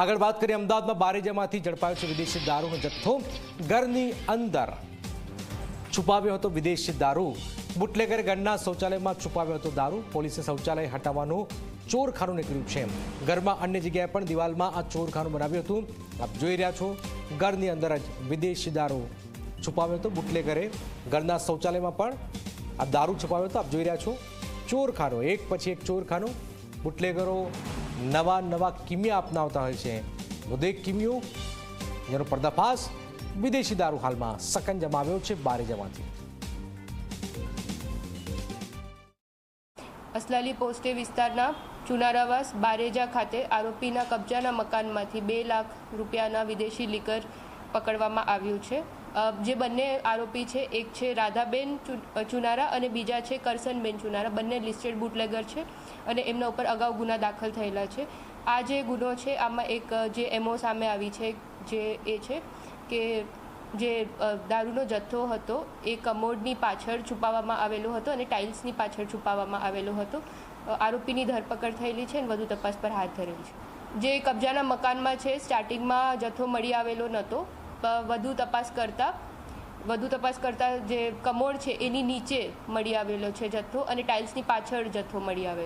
આગળ વાત કરીએ અમદાવાદમાં બારેજામાંથી ઝડપાયો છે વિદેશી દારૂનો જથ્થો। ઘરની અંદર છુપાવ્યો હતો વિદેશી દારૂ। બુટલેગરે ઘરના શૌચાલયમાં છુપાવ્યો હતો દારૂ। પોલીસે શૌચાલય હટાવવાનું ચોરખાનું નીકળ્યું છે। ઘરમાં અન્ય જગ્યાએ પણ દિવાલમાં આ ચોરખાનું બનાવ્યું હતું। આપ જોઈ રહ્યા છો ઘરની અંદર જ વિદેશી દારૂ છુપાવ્યો હતો બુટલેગરે। ઘરના શૌચાલયમાં પણ આ દારૂ છુપાવ્યો હતો। આપ જોઈ રહ્યા છો ચોરખાનું, એક પછી એક ચોરખાનું। બુટલેગરો નવા કિમિયા અપનાવતા હોય છે। વધુ એક કિમિયો જેનો પર્દાફાશ વિદેશી દારૂ હાલમાં સકંજામાં આવ્યો છે બારેજામાંથી। असलाली पोस्टे विस्ताરના ચુનારાવાસ બારેજા ખાતે આરોપીના કબજાના મકાનમાંથી 2 લાખ રૂપિયાના વિદેશી લીકર પકડવામાં આવ્યું છે। જે બંને આરોપી છે, એક છે રાધાબેન ચુનારા અને બીજા છે કરસનબેન ચુનારા। બંને લિસ્ટેડ બુટલેગર છે અને એમના ઉપર અગાઉ ગુના દાખલ થયેલા છે। આ જે ગુનો છે આમાં એક જે એમઓ સામે આવી છે જે એ છે કે જે દારૂનો જથ્થો હતો એ કમોડની પાછળ છુપાવવામાં આવેલો હતો અને ટાઇલ્સની પાછળ છુપાવવામાં આવેલો હતો। આરોપીની ધરપકડ થયેલી છે અને વધુ તપાસ પર હાથ ધરેલ છે। જે કબજાના મકાનમાં છે સ્ટાર્ટિંગમાં જથ્થો મળી આવેલો નહોતો। વધુ તપાસ કરતા જે કમોડ છે એની નીચે મળી આવેલો છે જથ્થો અને ટાઇલ્સની પાછળ જથ્થો મળી આવેલો।